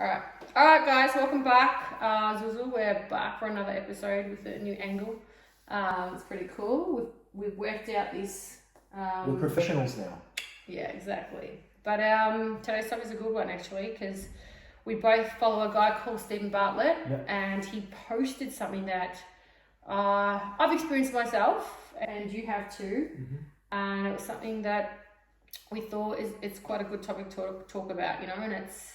Alright guys, welcome back. Zuzu, we're back for another episode with a new angle. It's pretty cool. We've worked out this. We're professionals now. Yeah, exactly. But today's topic is a good one actually, because we both follow a guy called Stephen Bartlett, and he posted something that I've experienced myself, and you have too. And it was something that we thought it's quite a good topic to talk about, and it's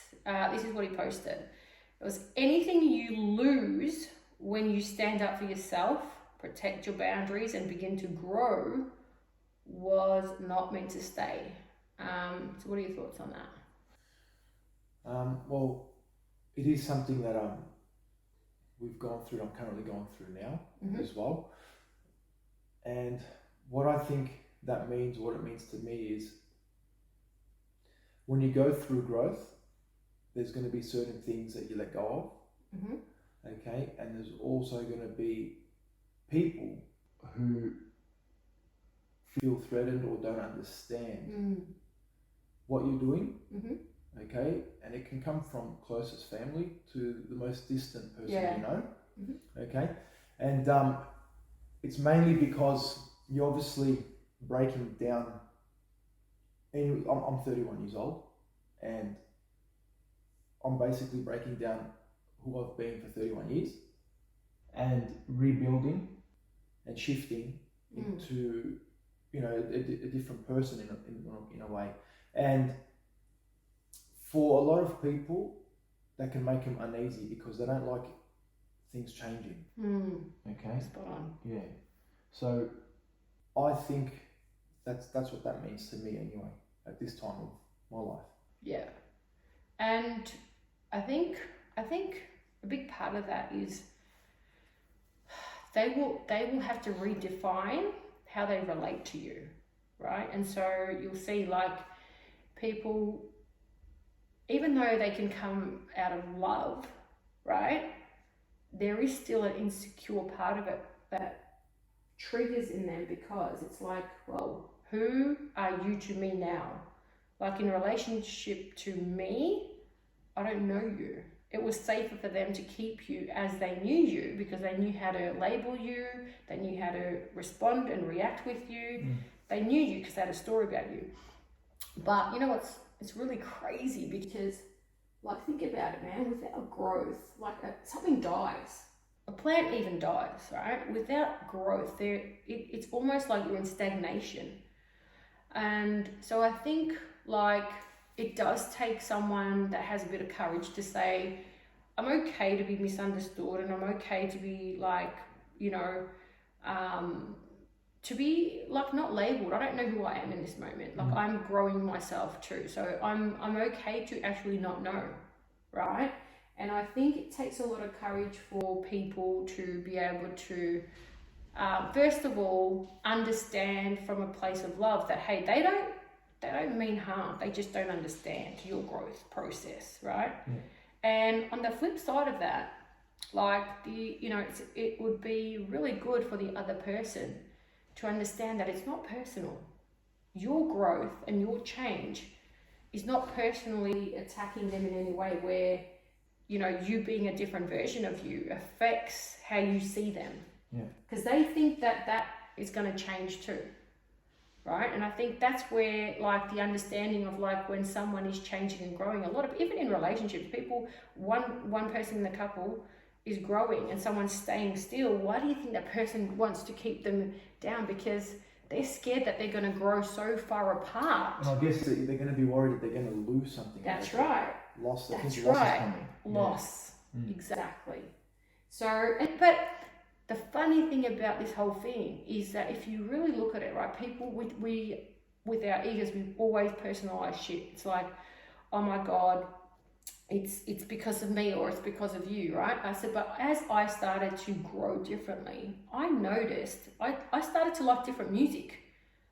this is what he posted. It was: anything you lose when you stand up for yourself, protect your boundaries, and begin to grow was not meant to stay. So what are your thoughts on that? Well, it is something that we've gone through, I'm currently going through now as well. And what I think that means, what it means to me is, when you go through growth, there's going to be certain things that you let go of, okay? And there's also going to be people who feel threatened or don't understand what you're doing, okay? And it can come from closest family to the most distant person you know, okay? And it's mainly because you're obviously breaking down. And I'm 31 years old, and I'm basically breaking down who I've been for 31 years and rebuilding and shifting into, a different person in a way. And for a lot of people, that can make them uneasy because they don't like things changing. Okay? Spot on. Yeah. So I think that's what that means to me anyway, at this time of my life. Yeah. And I think a big part of that is they will have to redefine how they relate to you, right? And so you'll see, like, people, even though they can come out of love, right, there is still an insecure part of it that triggers in them, because it's like, well, who are you to me now? Like, in relationship to me, I don't know you. It was safer for them to keep you as they knew you, because they knew how to label you, they knew how to respond and react with you. They knew you because they had a story about you. But you know what's, it's really crazy, because, like, think about it, man. Without growth, like, something dies. A plant even dies, right? Without growth, it's almost like you're in stagnation. And so I think, like, it does take someone that has a bit of courage to say, I'm okay to be misunderstood, and I'm okay to be, like, to be, like, not labeled. I don't know who I am in this moment. Like, I'm growing myself too. So I'm okay to actually not know, right? And I think it takes a lot of courage for people to be able to, first of all, understand from a place of love that, hey, they don't mean harm. They just don't understand your growth process, right? And on the flip side of that, like, it would be really good for the other person to understand that it's not personal. Your growth and your change is not personally attacking them in any way, where, you being a different version of you affects how you see them. Because they think that is going to change too. Right? And I think that's where, like, the understanding of, like, when someone is changing and growing, a lot of, even in relationships, people, one person in the couple is growing and someone's staying still. Why do you think that person wants to keep them down? Because they're scared that they're going to grow so far apart. And I guess they're going to be worried that they're going to lose something. That's right. Loss. That's loss right. Is coming. Loss. Exactly. So, but the funny thing about this whole thing is that if you really look at it, right, people, we with our egos, we always personalize shit. It's like, oh my God, it's because of me, or it's because of you, right? I said, but as I started to grow differently, I noticed I started to like different music.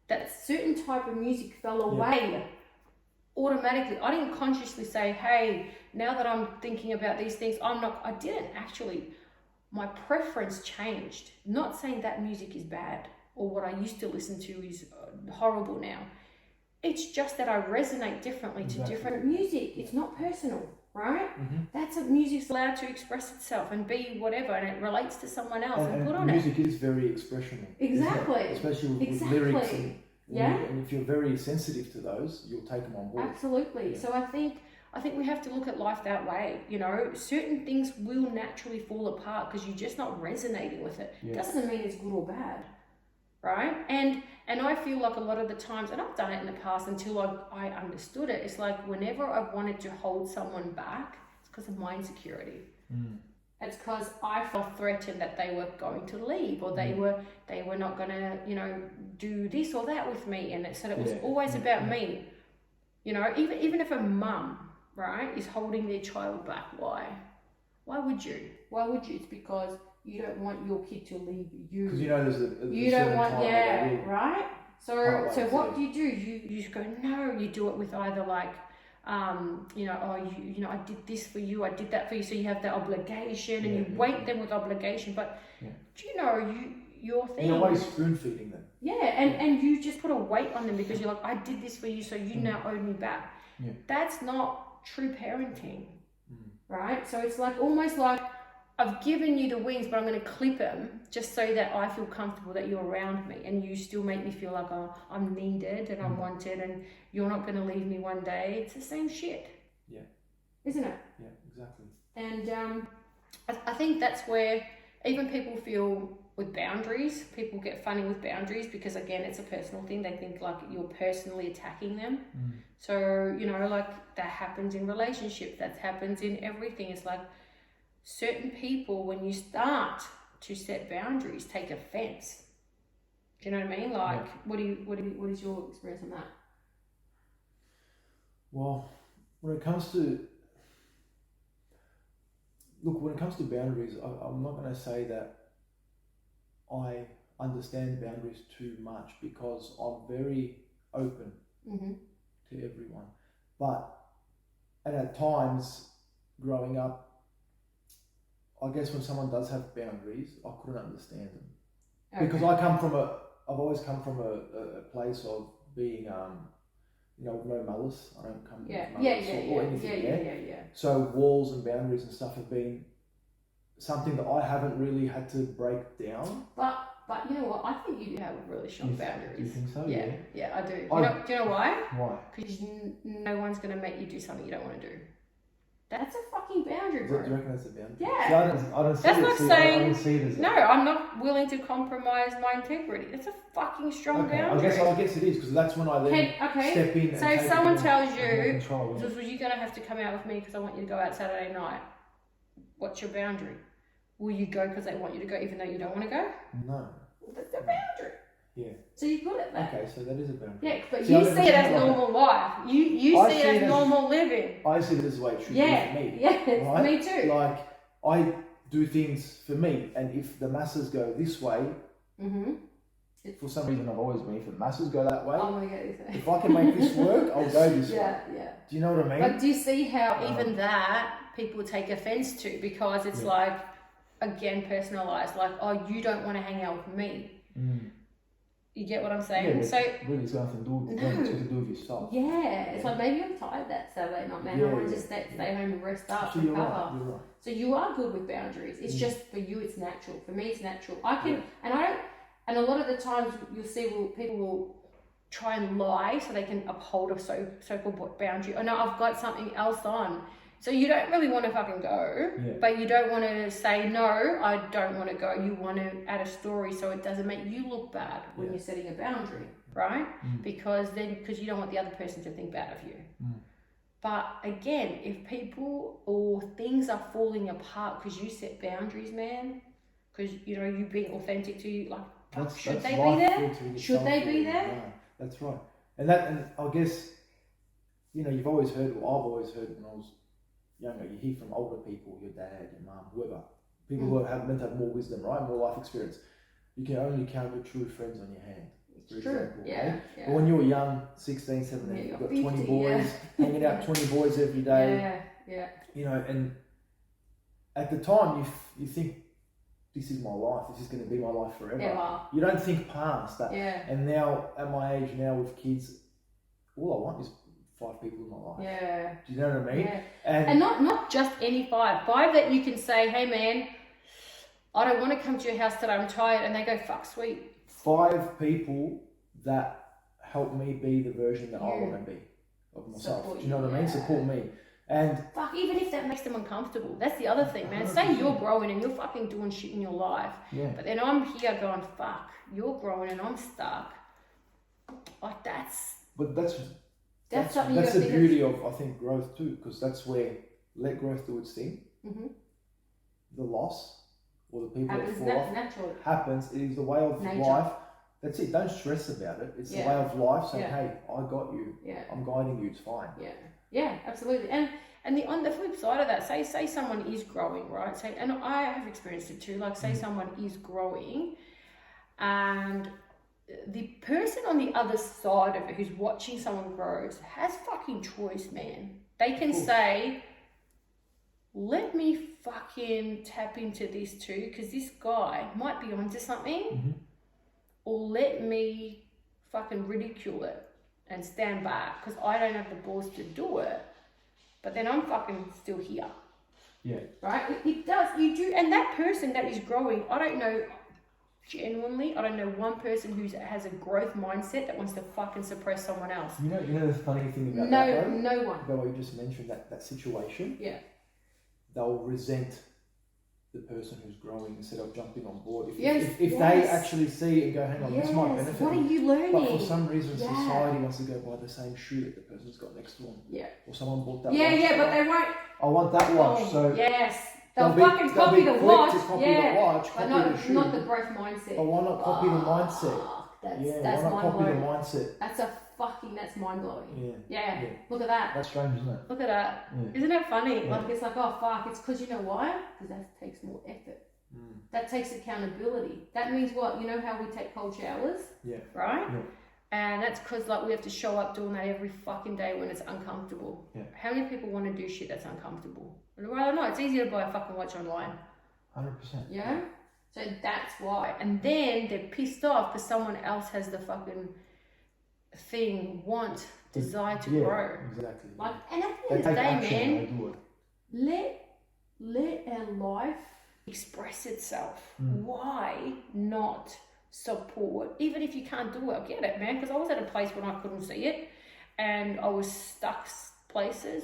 That certain type of music fell away automatically. I didn't consciously say, hey, now that I'm thinking about these things, I didn't actually. My preference changed. Not saying that music is bad, or what I used to listen to is horrible now. It's just that I resonate differently to different music. It's not personal. right? That's a music's allowed to express itself and be whatever, and it relates to someone else, and good on it. Music is very expressional. Exactly. Especially with lyrics. And if you're very sensitive to those, you'll take them on board. Absolutely. Yeah. So I think we have to look at life that way. You know, certain things will naturally fall apart because you're just not resonating with it. Yeah. Doesn't mean it's good or bad, right? And I feel like a lot of the times, and I've done it in the past until I understood it, it's like whenever I've wanted to hold someone back, it's because of my insecurity. It's because I felt threatened that they were going to leave, or they were not going to, you know, do this or that with me, and it was always about me. You know, even if a mum, right, is holding their child back, why? Why would you? It's because you don't want your kid to leave you. Because you know there's you don't want, right? So what do? You just go, no. You do it with either like, you know, you know, I did this for you, I did that for you. So you have that obligation, and you weight them with obligation. But do you know your thing? You're always spoon feeding them. Yeah, and you just put a weight on them because you're like, I did this for you, so you now owe me back. Yeah. That's not true parenting, right? So it's like almost like I've given you the wings, but I'm going to clip them just so that I feel comfortable that you're around me, and you still make me feel like I'm needed and I'm wanted, and you're not going to leave me one day. It's the same shit. Yeah. Isn't it? Yeah, exactly. And I think that's where even people feel with boundaries, people get funny with boundaries because, again, it's a personal thing. They think like you're personally attacking them. So, you know, like that happens in relationships, that happens in everything. It's like certain people, when you start to set boundaries, take offense. Do you know what I mean? Like, what is your experience on that? Well, when it comes to boundaries, I'm not going to say that I understand boundaries too much, because I'm very open to everyone. And at times, growing up, I guess when someone does have boundaries, I couldn't understand them. Okay. Because I've always come from a place of being, you know, no malice. I don't come with malice or anything. Yeah. So walls and boundaries and stuff have been something that I haven't really had to break down. But you know what? I think you do have really strong boundaries. Do you think so? Yeah, I do. Do you know why? Why? Because no one's going to make you do something you don't want to do. That's a fucking boundary, bro. Do you reckon that's a boundary? Yeah. See, I don't see I don't see it as no, I'm not willing to compromise my integrity. That's a fucking strong boundary. I guess it is, because that's when I then step in. So if someone tells you, "So you're going to have to come out with me because I want you to go out Saturday night," what's your boundary? Will you go because they want you to go even though you don't want to go? No. That's a boundary. Yeah. So you're good at that. Okay, so that is a boundary. Yeah, but you see it as normal life. You see it as normal living. I see it as the way it should be for me. Yeah, right? Me too. Like, I do things for me, and if the masses go this way, for some reason I've always been, if the masses go that way, I'm gonna go this way. If I can make this work, I'll go this way. Yeah. Do you know what I mean? But do you see how even that people take offense to, because it's like, again, personalized, like, oh, you don't want to hang out with me. You get what I'm saying? Yeah, so really, it's nothing to do with yourself. Yeah, it's like maybe I'm tired that Saturday night, man. I want to just stay home and rest up and recover. Right. So you are good with boundaries. It's just for you, it's natural. For me, it's natural. I can, and a lot of the times you'll see, people will try and lie so they can uphold a so-called boundary. Oh no, I've got something else on. So you don't really want to fucking go, but you don't want to say, no, I don't want to go. You want to add a story so it doesn't make you look bad when you're setting a boundary, right? Because you don't want the other person to think bad of you. But again, if people or things are falling apart because you set boundaries, man, because, you know, you being authentic to you, like, should they be there? Should they be there? Yeah, that's right. And I guess, you know, I've always heard when I was younger, you hear from older people, your dad, your mum, whoever, people who have meant to have more wisdom, right, more life experience. You can only count your true friends on your hand. It's true. Yeah. But when you were young, 16, 17, you've got 50, 20 boys, hanging out 20 boys every day. Yeah. You know, and at the time, you think, this is my life, this is going to be my life forever. Yeah. You don't think past that. Yeah. And now, at my age now with kids, all I want is 5 people in my life. Yeah. Do you know what I mean? Yeah. And And not just any 5. 5 that you can say, hey man, I don't want to come to your house today, I'm tired, and they go, fuck, sweet. 5 people that help me be the version that I You. want to be of myself. Support Do you know what I mean? you, yeah. Support me. And Fuck, even if that makes them uncomfortable. That's the other thing, man. Say 100%. you're growing and you're fucking doing shit in your life. yeah, But then I'm here going, fuck, you're growing and I'm stuck. Like but that's something that's you the gotta beauty of, I think, growth too, because that's where let growth do its thing. Mm-hmm. The loss or the people Happens that fall off naturally. happens. It is the way of Nature. life. That's it. Don't stress about it. It's Yeah. the way of life. Saying, Yeah. hey, I got you. Yeah. I'm guiding you. It's fine. Yeah, absolutely. And on the flip side of that, say someone is growing, right? Say, and I have experienced it too. Like, say someone is growing, and the person on the other side of it who's watching someone grow has fucking choice, man. They can say, let me fucking tap into this too, because this guy might be onto something, Mm-hmm. or let me fucking ridicule it and stand back because I don't have the balls to do it. But then I'm fucking still here. Yeah. Right? It does. You do. And that person that is growing, I don't know, genuinely, I don't know one person who has a growth mindset that wants to fucking suppress someone else. You know the funny thing about that, though? No one. About what you just mentioned, that situation. Yeah. They'll resent the person who's growing instead of jumping on board. If Yes, they yes. actually see it and go, hang on, this might benefit What are me. you learning? But for some reason, Yeah. society wants to go buy the same shoe that the person's got next to them. Yeah. Or someone bought that Yeah, watch. yeah, but they won't. I want that watch. Oh, So yes. they'll They'll fucking be copy quick the to watch. copy Yeah. the watch, But copy the shoe. not the growth mindset. But why not copy the mindset? Fuck, That's Why not mind copy the blowing. mindset? That's mind blowing. Yeah. Yeah. Look at that. That's strange, isn't it? Look at that. Yeah. Isn't that funny? Yeah. Like, it's like, oh fuck, it's because you know why? Because that takes more effort. Mm. That takes accountability. That means what? You know how we take cold showers? Yeah. Right? Yeah. And that's because like we have to show up doing that every fucking day when it's uncomfortable. Yeah. How many people want to do shit that's uncomfortable? I'd rather not. It's easier to buy a fucking watch online. 100%. Yeah? So that's why. And then they're pissed off because someone else has the fucking desire to grow. Exactly. Like, and at the They end of the take day, action man, and they do it. let our life express itself. Mm. Why not support? Even if you can't do it, I get it, man, because I was at a place when I couldn't see it and I was stuck places.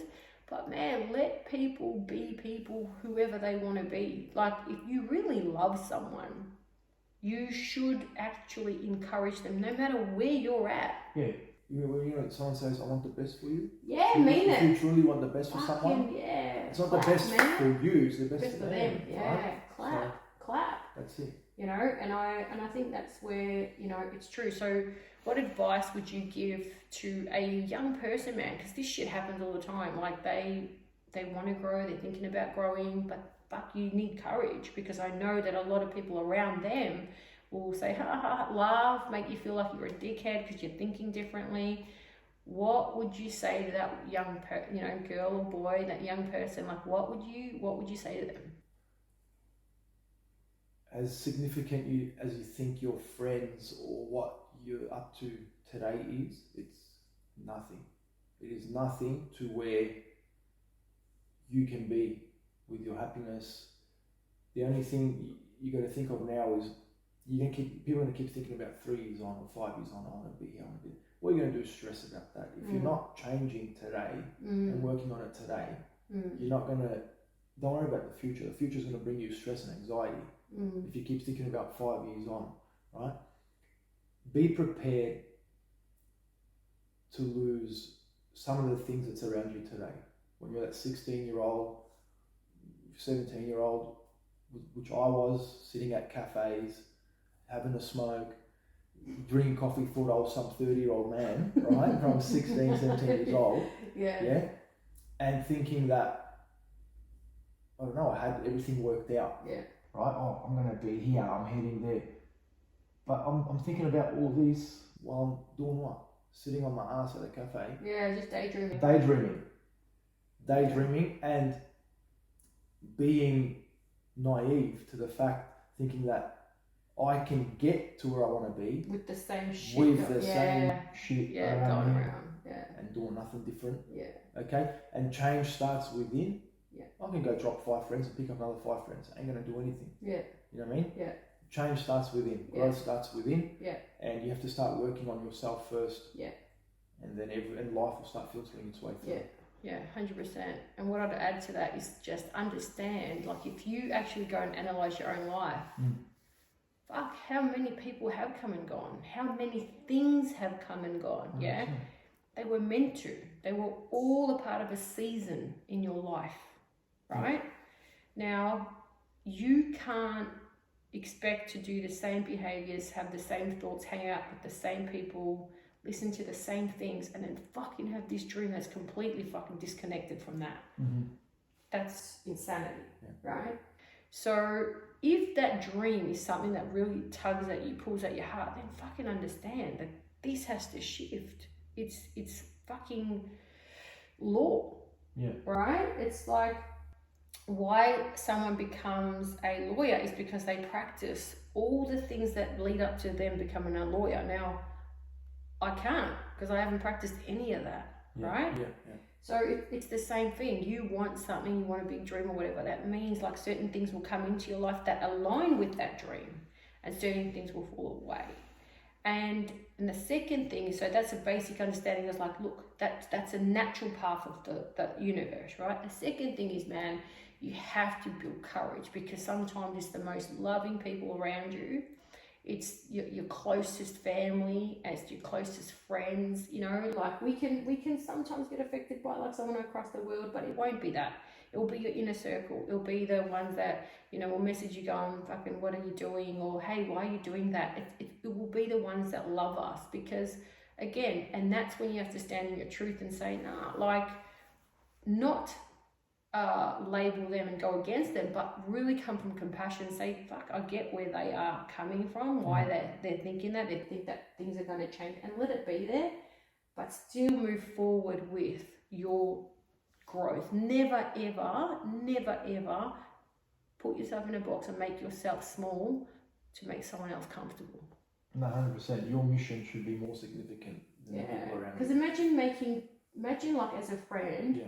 But man, let people be people, whoever they want to be. Like, if you really love someone, you should actually encourage them no matter where you're at. Yeah. You know, someone says, I want the best for you. Yeah, if mean if it. you truly want the best for someone, Fucking yeah. it's not the Clap, best man. for you, it's the best, Best for for them. them. Yeah. Right? Clap. That's it. You know, and I think that's where, you know, it's true. So what advice would you give to a young person, man? Because this shit happens all the time. Like, they want to grow, they're thinking about growing, but you need courage, because I know that a lot of people around them will say, ha ha, laugh, make you feel like you're a dickhead because you're thinking differently. What would you say to that young girl or boy, that young person? Like, what would you say to them? As significant as you think your friends or what you're up to today is, it's nothing. It is nothing to where you can be with your happiness. The only thing you got to think of now is people are going to keep thinking about 3 years on or 5 years on. I want to be here. I want to be. What are you going to do is stress about that. If you're not changing today and working on it today, you're not going to. Don't worry about the future. The future is going to bring you stress and anxiety. If you keep thinking about 5 years on, right? Be prepared to lose some of the things that's around you today. When you're that 16-year-old, 17-year-old, which I was, sitting at cafes, having a smoke, drinking coffee, thought I was some 30-year-old man, right? From 16, 17 years old. Yeah. And thinking that, I don't know, I had everything worked out. Yeah. Right? Oh, I'm going to be here, I'm heading there. But I'm thinking about all this while I'm doing what? Sitting on my ass at a cafe. Yeah, just daydreaming. Daydreaming and being naive to the fact, thinking that I can get to where I want to be with the same shit. with the same shit Yeah, around going me. around. and doing nothing different. Yeah. Okay, and change starts within. Yeah. I can go drop 5 friends and pick up another 5 friends. I ain't gonna do anything. Yeah. You know what I mean? Yeah. Change starts within. Yeah. Growth starts within. Yeah. And you have to start working on yourself first. Yeah. And then life will start filtering its way through. Yeah. Yeah, 100%. And what I'd add to that is just understand, like if you actually go and analyse your own life, fuck, how many people have come and gone? How many things have come and gone? Yeah. They were meant to. They were all a part of a season in your life, right? Now, you can't expect to do the same behaviors, have the same thoughts, hang out with the same people, listen to the same things, and then fucking have this dream that's completely fucking disconnected from that. That's insanity, right? So if that dream is something that really tugs at you, pulls at your heart, then fucking understand that this has to shift. It's fucking law, right? It's like why someone becomes a lawyer is because they practice all the things that lead up to them becoming a lawyer. Now, I can't because I haven't practiced any of that, right? So it's the same thing. You want something, you want a big dream or whatever. That means like certain things will come into your life that align with that dream and certain things will fall away. And the second thing, so that's a basic understanding is like, look, that's a natural path of the universe, right? The second thing is, man, you have to build courage because sometimes it's the most loving people around you. It's your closest family, as your closest friends, you know, like we can sometimes get affected by like someone across the world, but it won't be that. It will be your inner circle. It'll be the ones that, you know, will message you going, fucking, what are you doing? Or, hey, why are you doing that? It will be the ones that love us because, again, and that's when you have to stand in your truth and say, nah, like, not label them and go against them, but really come from compassion and say, fuck, I get where they are coming from, why they're thinking that, they think that things are going to change, and let it be there, but still move forward with your growth. Never ever put yourself in a box and make yourself small to make someone else comfortable. No, 100%. Your mission should be more significant than the people around you. Because imagine like as a friend,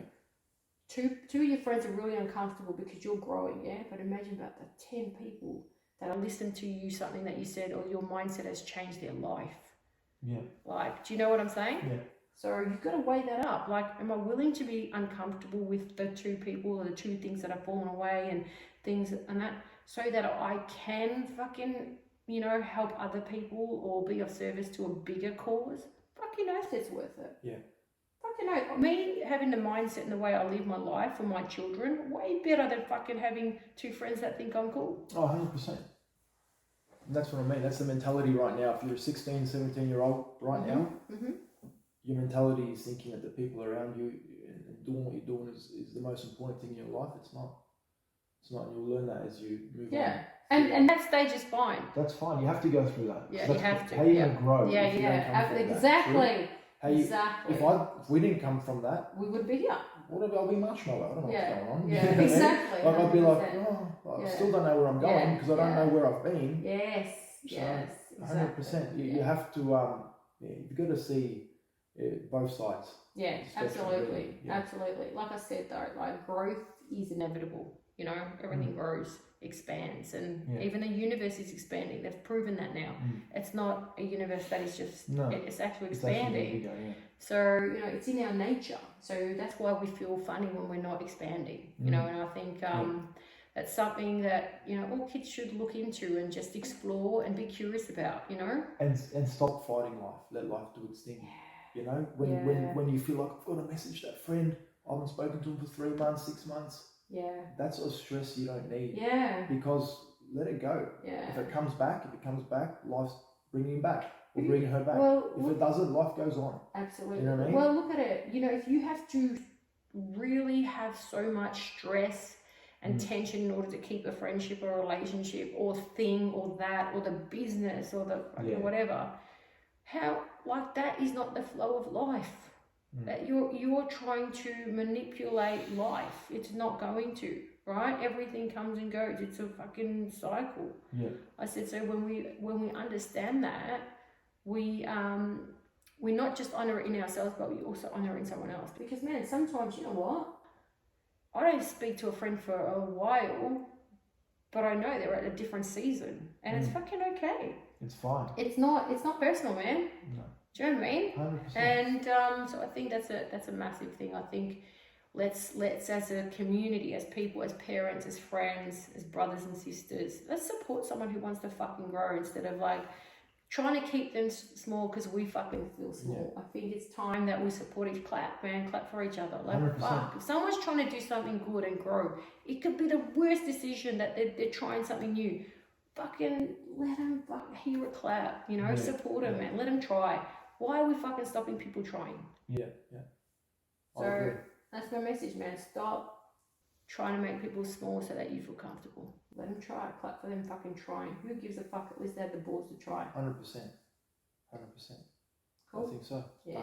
two of your friends are really uncomfortable because you're growing, but imagine about the 10 people that are listening to you, something that you said or your mindset has changed their life. Like, do you know what I'm saying? So you've got to weigh that up. Like, am I willing to be uncomfortable with the 2 people or the 2 things that have fallen away and things and that, so that I can fucking, you know, help other people or be of service to a bigger cause? Fucking oath it's worth it. Fucking oath. Me having the mindset and the way I live my life for my children, way better than fucking having 2 friends that think I'm cool. Oh, 100%. That's what I mean. That's the mentality right now. If you're a 16, 17-year-old right now, your mentality is thinking that the people around you and doing what you're doing is the most important thing in your life. It's not. It's not. And you'll learn that as you move on. And that stage is fine. That's fine. You have to go through that. Yeah, you have to. How are you going to grow? Exactly. Exactly. If we didn't come from that, we would be here. I'll be marshmallow. I don't know what's going on. Yeah, exactly. Like I'd be like, I still don't know where I'm going because I don't know where I've been. Yes. So, yes. 100%. You have to. You've got to see both sides. Yeah, absolutely. Absolutely. Like I said though, like growth is inevitable. You know, everything grows, expands, and even the universe is expanding. They've proven that now. It's not a universe that is just, it's actually expanding. So, you know, it's in our nature. So that's why we feel funny when we're not expanding, you know, and I think that's something that, you know, all kids should look into and just explore and be curious about, you know. And stop fighting life. Let life do its thing. You know, when you feel like, I've got to message that friend, I haven't spoken to him for 3 months, 6 months. That's a stress you don't need. Because let it go. If it comes back, life's bringing him back or bringing her back. Well, if it doesn't, life goes on. Absolutely. You know what I mean? Well, look at it. You know, if you have to really have so much stress and tension in order to keep a friendship or a relationship or thing or that or the business or the whatever, how, like, that is not the flow of life. That you're trying to manipulate life. It's not going to, right? Everything comes and goes. It's a fucking cycle. I said, so when we understand that, we we not just honor it in ourselves, but we also honor it in someone else. Because man, sometimes, you know what? I don't speak to a friend for a while, but I know they're at a different season, and it's fucking okay. It's fine. It's not personal, man. No. Do you know what I mean? 100%. And so I think that's a massive thing. I think let's as a community, as people, as parents, as friends, as brothers and sisters, let's support someone who wants to fucking grow instead of like trying to keep them small because we fucking feel small. I think it's time that we support each clap for each other. Like 100%. fuck, if someone's trying to do something good and grow, it could be the worst decision that they're trying something new. Fucking let them hear a clap, you know, support them, man. Let them try. Why are we fucking stopping people trying? Yeah. I So agree. that's my message, man. Stop trying to make people small so that you feel comfortable. Let them try. Clap for them fucking trying. Who gives a fuck? At least they have the balls to try. 100%. 100%. Cool. I think so. Yeah.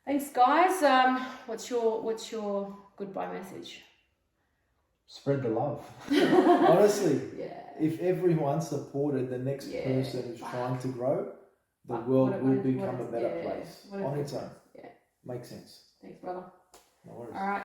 Thanks, guys. What's your goodbye message? Spread the love. Honestly, Yeah. if everyone supported the next person who's trying to grow, the world will become a better place on its own. Yeah. Makes sense. Thanks, brother. No worries. All right.